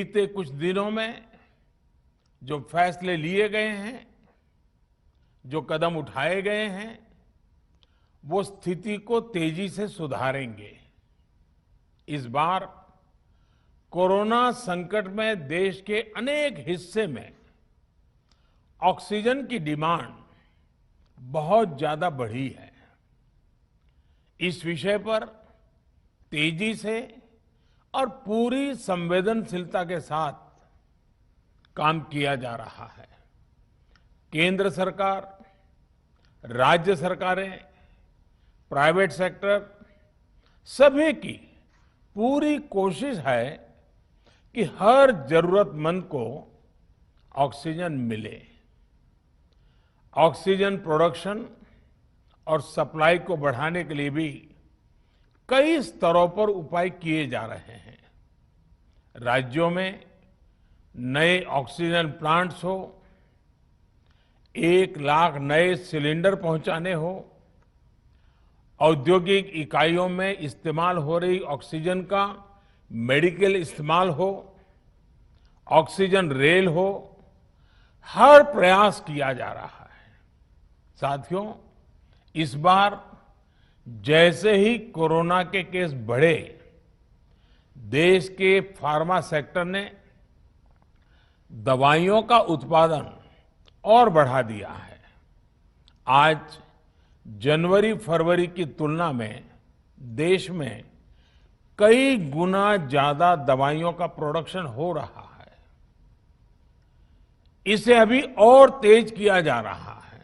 बीते कुछ दिनों में जो फैसले लिए गए हैं, जो कदम उठाए गए हैं, वो स्थिति को तेजी से सुधारेंगे। इस बार कोरोना संकट में देश के अनेक हिस्से में ऑक्सीजन की डिमांड बहुत ज्यादा बढ़ी है। इस विषय पर तेजी से और पूरी संवेदनशीलता के साथ काम किया जा रहा है। केंद्र सरकार, राज्य सरकारें, प्राइवेट सेक्टर, सभी की पूरी कोशिश है कि हर जरूरतमंद को ऑक्सीजन मिले। ऑक्सीजन प्रोडक्शन और सप्लाई को बढ़ाने के लिए भी कई स्तरों पर उपाय किए जा रहे हैं। राज्यों में नए ऑक्सीजन प्लांट्स हो, 1 लाख नए सिलेंडर पहुंचाने हो, औद्योगिक इकाइयों में इस्तेमाल हो रही ऑक्सीजन का मेडिकल इस्तेमाल हो, ऑक्सीजन रेल हो, हर प्रयास किया जा रहा है। साथियों, इस बार जैसे ही कोरोना के केस बढ़े, देश के फार्मा सेक्टर ने दवाइयों का उत्पादन और बढ़ा दिया है। आज जनवरी-फरवरी की तुलना में देश में कई गुना ज्यादा दवाइयों का प्रोडक्शन हो रहा है। इसे अभी और तेज किया जा रहा है।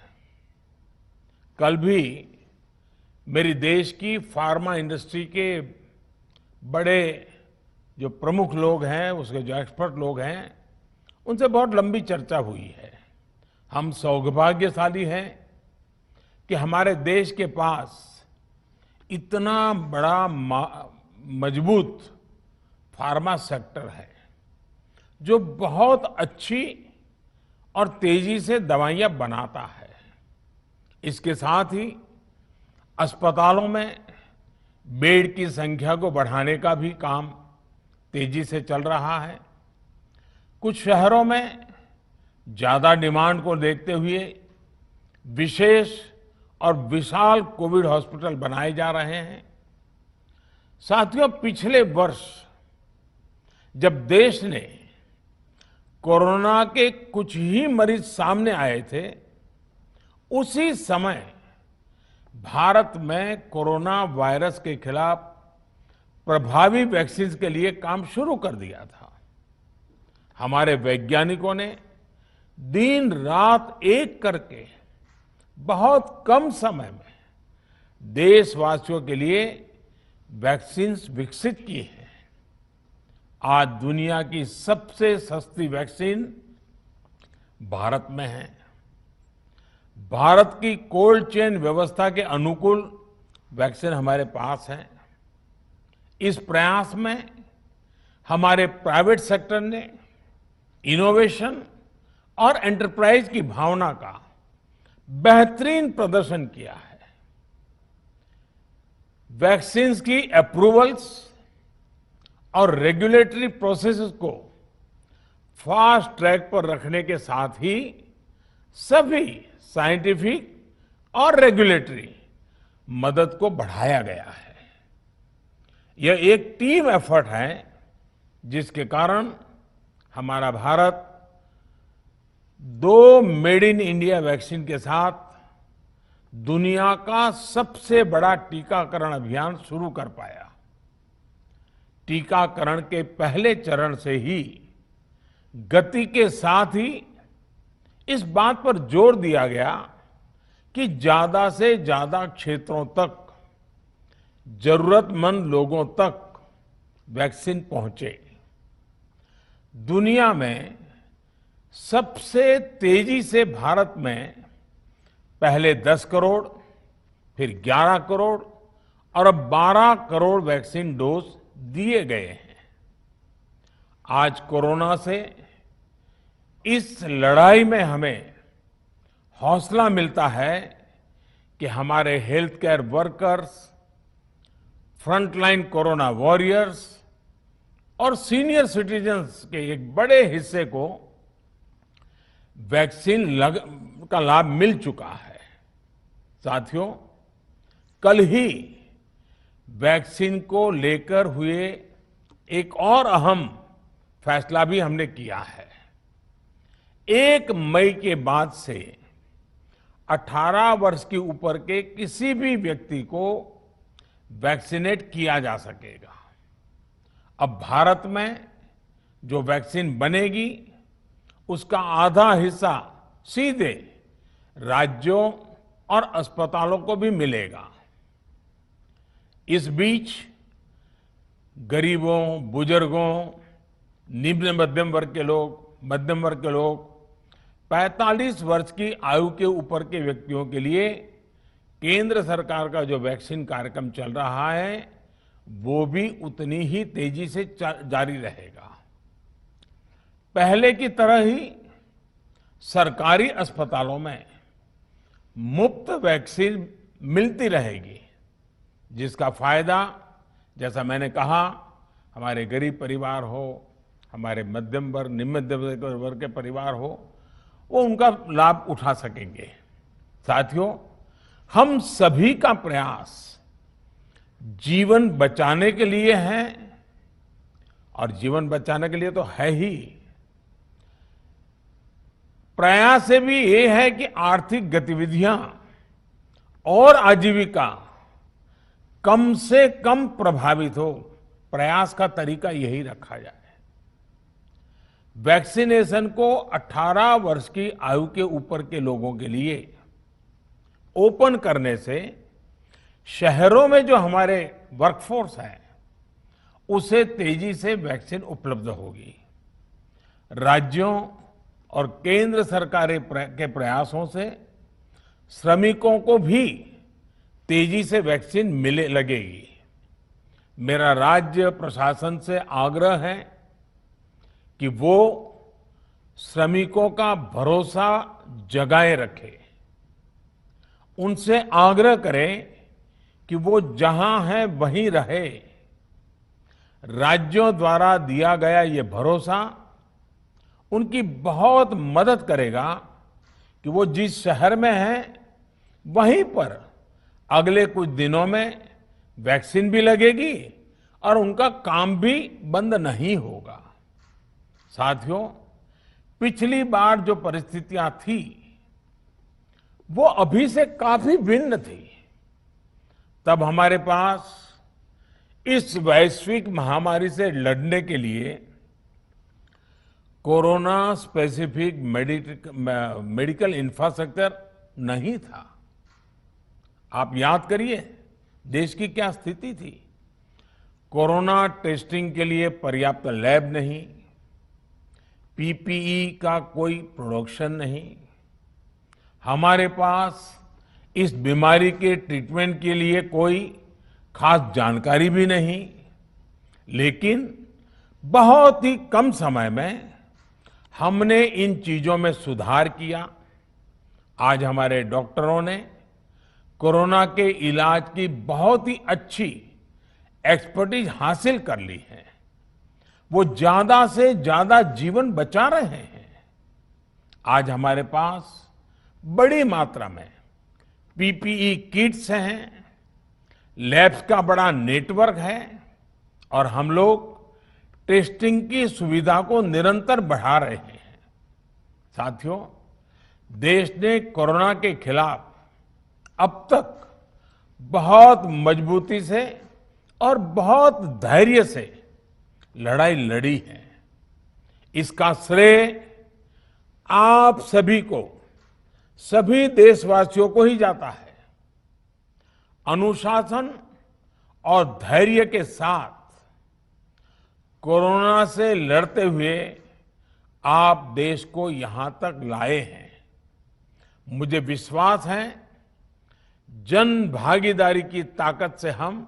कल भी मेरी देश की फार्मा इंडस्ट्री के बड़े जो प्रमुख लोग हैं, उसके जो एक्सपर्ट लोग हैं, उनसे बहुत लंबी चर्चा हुई है। हम सौभाग्यशाली हैं कि हमारे देश के पास इतना बड़ा मजबूत फार्मा सेक्टर है जो बहुत अच्छी और तेजी से दवाइयां बनाता है। इसके साथ ही अस्पतालों में बेड की संख्या को बढ़ाने का भी काम तेजी से चल रहा है। कुछ शहरों में ज्यादा डिमांड को देखते हुए विशेष और विशाल कोविड हॉस्पिटल बनाए जा रहे हैं। साथियों, पिछले वर्ष जब देश ने कोरोना के कुछ ही मरीज सामने आए थे, उसी समय भारत में कोरोना वायरस के खिलाफ प्रभावी वैक्सीन के लिए काम शुरू कर दिया था। हमारे वैज्ञानिकों ने दिन रात एक करके बहुत कम समय में देशवासियों के लिए वैक्सीन विकसित की है। आज दुनिया की सबसे सस्ती वैक्सीन भारत में है। भारत की कोल्ड चेन व्यवस्था के अनुकूल वैक्सीन हमारे पास है। इस प्रयास में हमारे प्राइवेट सेक्टर ने इनोवेशन और एंटरप्राइज की भावना का बेहतरीन प्रदर्शन किया है। वैक्सीन्स की अप्रूवल्स और रेगुलेटरी प्रोसेसेस को फास्ट ट्रैक पर रखने के साथ ही सभी साइंटिफिक और रेगुलेटरी मदद को बढ़ाया गया है। यह एक टीम एफर्ट है जिसके कारण हमारा Bharat 2 made in India vaccine के साथ दुनिया का सबसे बड़ा टीकाकरण अभियान शुरू कर पाया। टीकाकरण के पहले चरण से ही गति के साथ ही इस बात पर जोर दिया गया कि ज्यादा से ज्यादा क्षेत्रों तक, जरूरतमंद लोगों तक वैक्सीन पहुंचे। दुनिया में सबसे तेजी से भारत में पहले 10 करोड़, फिर 11 करोड़ और अब 12 करोड़ वैक्सीन डोज दिए गए हैं। आज कोरोना से इस लड़ाई में हमें हौसला मिलता है कि हमारे health care workers, frontline corona warriors और सीनियर सिटीजन्स के एक बड़े हिस्से को वैक्सीन का लाभ मिल चुका है। साथियों, कल ही वैक्सीन को लेकर हुए एक और अहम फैसला भी हमने किया है। 1 मई के बाद से 18 वर्ष के ऊपर के किसी भी व्यक्ति को वैक्सीनेट किया जा सकेगा। अब भारत में जो वैक्सीन बनेगी उसका आधा हिस्सा सीधे राज्यों और अस्पतालों को भी मिलेगा। इस बीच गरीबों, बुजुर्गों, निम्न मध्यम वर्ग के लोग 45 वर्ष की आयु के ऊपर के व्यक्तियों के लिए केंद्र सरकार का जो वैक्सीन कार्यक्रम चल रहा है वो भी उतनी ही तेजी से जारी रहेगा। पहले की तरह ही सरकारी अस्पतालों में मुफ्त वैक्सीन मिलती रहेगी, जिसका फायदा, जैसा मैंने कहा, हमारे गरीब परिवार हो, हमारे मध्यम वर्ग, निम्न मध्यम वर्ग के परिवार हो, वो उनका लाभ उठा सकेंगे। साथियों, हम सभी का प्रयास जीवन बचाने के लिए है, और जीवन बचाने के लिए तो है ही, प्रयास से भी ये है कि आर्थिक गतिविधियां और आजीविका कम से कम प्रभावित हो। प्रयास का तरीका यही रखा जाए। वैक्सीनेशन को 18 वर्ष की आयु के ऊपर के लोगों के लिए ओपन करने से शहरों में जो हमारे वर्कफोर्स है उसे तेजी से वैक्सीन उपलब्ध होगी। राज्यों और केंद्र सरकार के प्रयासों से श्रमिकों को भी तेजी से वैक्सीन मिले लगेगी। मेरा राज्य प्रशासन से आग्रह है कि वो श्रमिकों का भरोसा जगाए रखे। उनसे आग्रह करें कि वो जहां है वहीं रहे। राज्यों द्वारा दिया गया ये भरोसा उनकी बहुत मदद करेगा कि वो जिस शहर में हैं वहीं पर अगले कुछ दिनों में वैक्सीन भी लगेगी और उनका काम भी बंद नहीं होगा। साथियों, पिछली बार जो परिस्थितियां थी वो अभी से काफी भिन्न थी। तब हमारे पास इस वैश्विक महामारी से लड़ने के लिए कोरोना स्पेसिफिक मेडिकल इंफ्रास्ट्रक्चर नहीं था। आप याद करिए देश की क्या स्थिति थी। कोरोना टेस्टिंग के लिए पर्याप्त लैब नहीं, पीपीई का कोई प्रोडक्शन नहीं, हमारे पास इस बीमारी के ट्रीटमेंट के लिए कोई खास जानकारी भी नहीं। लेकिन बहुत ही कम समय में हमने इन चीजों में सुधार किया। आज हमारे डॉक्टरों ने कोरोना के इलाज की बहुत ही अच्छी एक्सपर्टीज हासिल कर ली है। वो ज्यादा से ज्यादा जीवन बचा रहे हैं। आज हमारे पास बड़ी मात्रा में पीपीई किट्स हैं, लैब्स का बड़ा नेटवर्क है और हम लोग टेस्टिंग की सुविधा को निरंतर बढ़ा रहे हैं। साथियों, देश ने कोरोना के खिलाफ अब तक बहुत मजबूती से और बहुत धैर्य से लड़ाई लड़ी है। इसका श्रेय आप सभी को, सभी देशवासियों को ही जाता है। अनुशासन और धैर्य के साथ कोरोना से लड़ते हुए आप देश को यहां तक लाए हैं। मुझे विश्वास है जन भागीदारी की ताकत से हम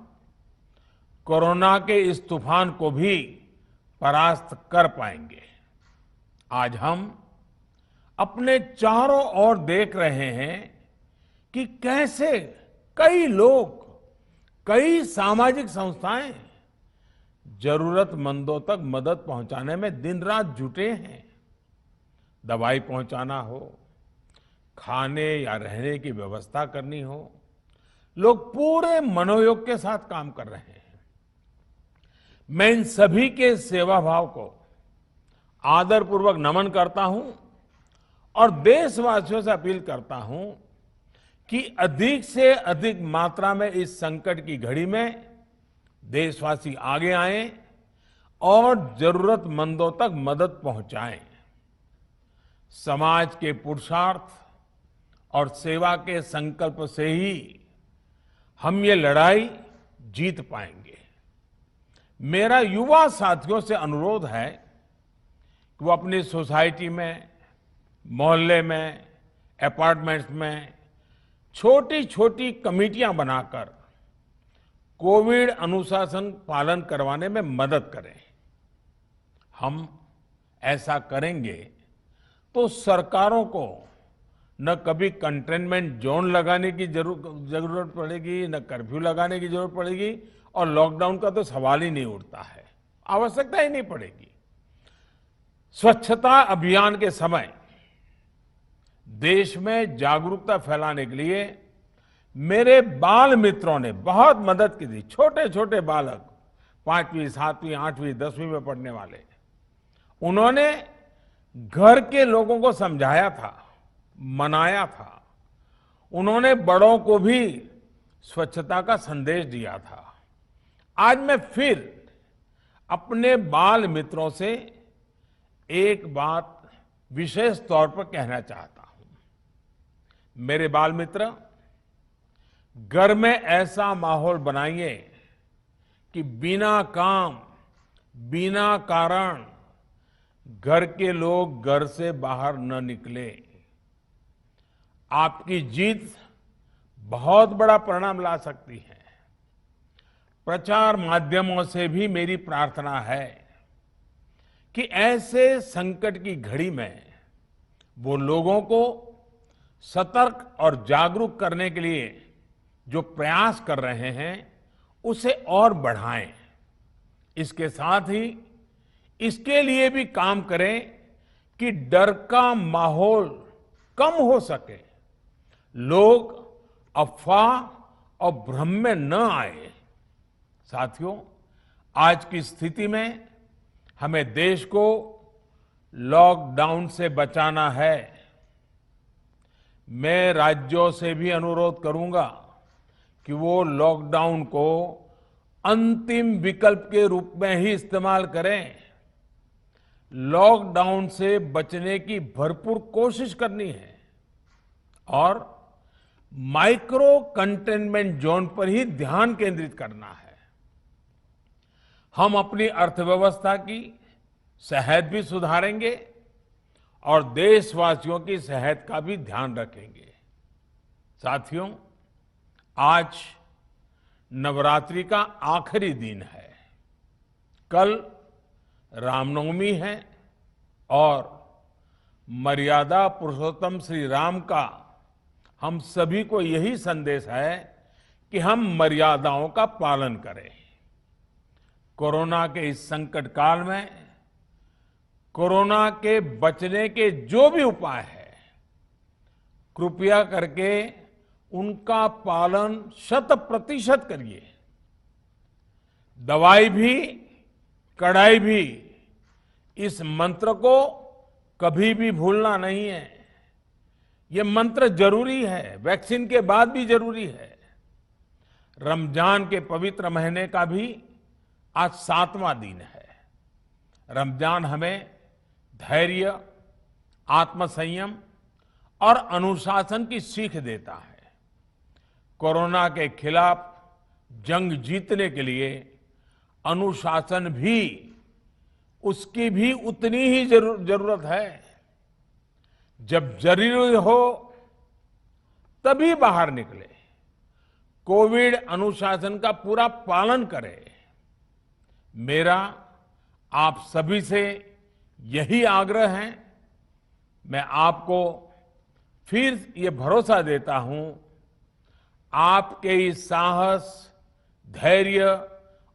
कोरोना के इस तूफान को भी परास्त कर पाएंगे। आज हम अपने चारों ओर देख रहे हैं कि कैसे कई लोग, कई सामाजिक संस्थाएं जरूरतमंदों तक मदद पहुंचाने में दिन रात जुटे हैं। दवाई पहुंचाना हो, खाने या रहने की व्यवस्था करनी हो, लोग पूरे मनोयोग के साथ काम कर रहे हैं। मैं इन सभी के सेवा भाव को आदरपूर्वक नमन करता हूं और देशवासियों से अपील करता हूं कि अधिक से अधिक मात्रा में इस संकट की घड़ी में देशवासी आगे आएं और जरूरतमंदों तक मदद पहुंचाएं। समाज के पुरुषार्थ और सेवा के संकल्प से ही हम ये लड़ाई जीत पाएंगे। मेरा युवा साथियों से अनुरोध है कि वो अपनी सोसाइटी में, मोहल्ले में, अपार्टमेंट्स में छोटी छोटी कमेटियां बनाकर कोविड अनुशासन पालन करवाने में मदद करें। हम ऐसा करेंगे तो सरकारों को न कभी कंटेनमेंट जोन लगाने की जरूरत पड़ेगी, न कर्फ्यू लगाने की जरूरत पड़ेगी और लॉकडाउन का तो सवाल ही नहीं उठता है, आवश्यकता ही नहीं पड़ेगी। स्वच्छता अभियान के समय देश में जागरूकता फैलाने के लिए मेरे बाल मित्रों ने बहुत मदद की थी। छोटे छोटे बालक, 5वीं, 7वीं, 8वीं, 10वीं में पढ़ने वाले, उन्होंने घर के लोगों को समझाया था, मनाया था। उन्होंने बड़ों को भी स्वच्छता का संदेश दिया था। आज मैं फिर अपने बाल मित्रों से एक बात विशेष तौर पर कहना चाहता हूं। मेरे बाल मित्र, घर में ऐसा माहौल बनाइए कि बिना काम, बिना कारण घर के लोग घर से बाहर न निकले। आपकी जीत बहुत बड़ा परिणाम ला सकती है। प्रचार माध्यमों से भी मेरी प्रार्थना है कि ऐसे संकट की घड़ी में वो लोगों को सतर्क और जागरूक करने के लिए जो प्रयास कर रहे हैं उसे और बढ़ाएं। इसके साथ ही इसके लिए भी काम करें कि डर का माहौल कम हो सके, लोग अफवाह और भ्रम में न आए। साथियों, आज की स्थिति में हमें देश को लॉकडाउन से बचाना है। मैं राज्यों से भी अनुरोध करूंगा कि वो लॉकडाउन को अंतिम विकल्प के रूप में ही इस्तेमाल करें। लॉकडाउन से बचने की भरपूर कोशिश करनी है और माइक्रो कंटेनमेंट जोन पर ही ध्यान केंद्रित करना है। हम अपनी अर्थव्यवस्था की सेहत भी सुधारेंगे और देशवासियों की सेहत का भी ध्यान रखेंगे। साथियों, आज नवरात्रि का आखिरी दिन है। कल रामनवमी है और मर्यादा पुरुषोत्तम श्री राम का हम सभी को यही संदेश है कि हम मर्यादाओं का पालन करें। कोरोना के इस संकट काल में कोरोना के बचने के जो भी उपाय है, कृपया करके उनका पालन 100% करिए। दवाई भी, कड़ाई भी, इस मंत्र को कभी भी भूलना नहीं है। ये मंत्र जरूरी है, वैक्सीन के बाद भी जरूरी है। रमजान के पवित्र महीने का भी आज 7वां दिन है। रमजान हमें धैर्य, आत्मसंयम और अनुशासन की सीख देता है। कोरोना के खिलाफ जंग जीतने के लिए अनुशासन भी, उसकी भी उतनी ही जरूरत है। जब जरूरी हो तभी बाहर निकले, कोविड अनुशासन का पूरा पालन करें। मेरा आप सभी से यही आग्रह है। मैं आपको फिर ये भरोसा देता हूं, आपके इस साहस, धैर्य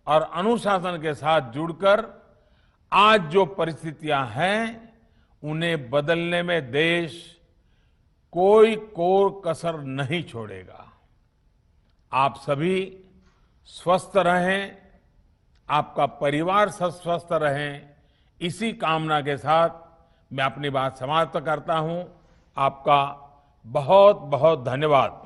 और अनुशासन के साथ जुड़कर आज जो परिस्थितियां हैं उन्हें बदलने में देश कोई कोर कसर नहीं छोड़ेगा। आप सभी स्वस्थ रहें, आपका परिवार स्वस्थ रहे, इसी कामना के साथ मैं अपनी बात समाप्त करता हूं। आपका बहुत बहुत धन्यवाद।